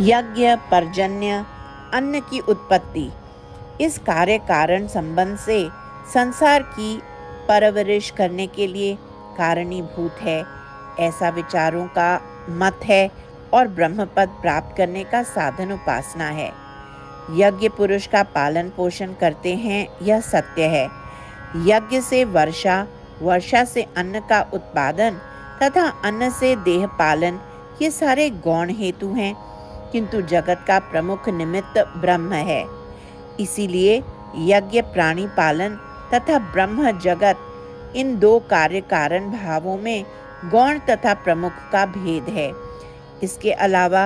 यज्ञ, पर्जन्य, अन्न की उत्पत्ति इस कार्य कारण संबंध से संसार की परवरिश करने के लिए कारणीभूत है, ऐसा विचारों का मत है और ब्रह्मपद प्राप्त करने का साधन उपासना है। यज्ञ पुरुष का पालन पोषण करते हैं, यह सत्य है। यज्ञ से वर्षा, वर्षा से अन्न का उत्पादन तथा अन्न से देह पालन, ये सारे गौण हेतु हैं, किंतु जगत का प्रमुख निमित्त ब्रह्म है। इसीलिए यज्ञ प्राणी पालन तथा ब्रह्म जगत, इन दो कार्य कारण भावों में गौण तथा प्रमुख का भेद है। इसके अलावा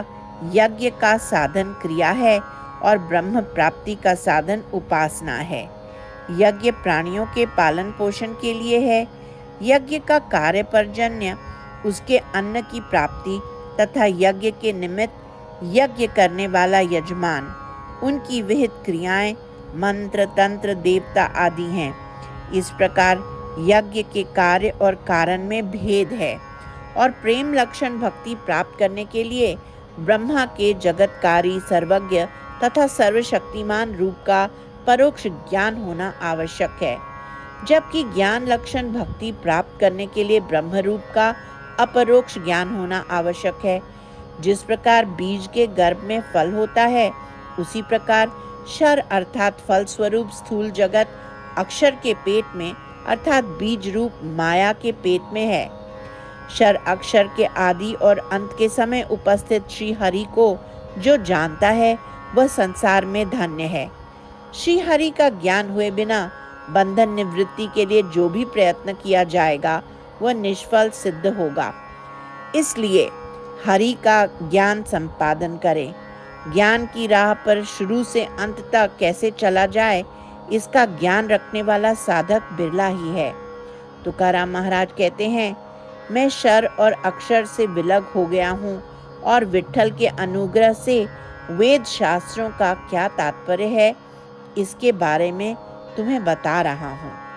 यज्ञ का साधन क्रिया है और ब्रह्म प्राप्ति का साधन उपासना है। यज्ञ प्राणियों के पालन पोषण के लिए है। यज्ञ का कार्य पर्जन्य, उसके अन्न की प्राप्ति तथा यज्ञ के निमित्त यज्ञ करने वाला यजमान, उनकी विहित क्रियाएं, मंत्र, तंत्र, देवता आदि हैं। इस प्रकार यज्ञ के कार्य और कारण में भेद है और प्रेम लक्षण भक्ति प्राप्त करने के लिए ब्रह्मा के जगतकारी, सर्वज्ञ तथा सर्वशक्तिमान रूप का परोक्ष ज्ञान होना आवश्यक है, जबकि ज्ञान लक्षण भक्ति प्राप्त करने के लिए ब्रह्म रूप का अपरोक्ष ज्ञान होना आवश्यक है। जिस प्रकार बीज के गर्भ में फल होता है, उसी प्रकार क्षर अर्थात फल स्वरूप स्थूल जगत अक्षर के पेट में अर्थात बीज रूप माया के पेट में है। क्षर अक्षर के आदि और अंत के समय उपस्थित श्री हरि को जो जानता है, वह संसार में धन्य है। श्री हरि का ज्ञान हुए बिना बंधन निवृत्ति के लिए जो भी प्रयत्न किया जाएगा, वह निष्फल सिद्ध होगा। इसलिए हरि का ज्ञान संपादन करें। ज्ञान की राह पर शुरू से अंत तक कैसे चला जाए, इसका ज्ञान रखने वाला साधक बिरला ही है। तुकाराम महाराज कहते हैं, मैं क्षर और अक्षर से विलग हो गया हूँ और विट्ठल के अनुग्रह से वेद शास्त्रों का क्या तात्पर्य है, इसके बारे में तुम्हें बता रहा हूँ।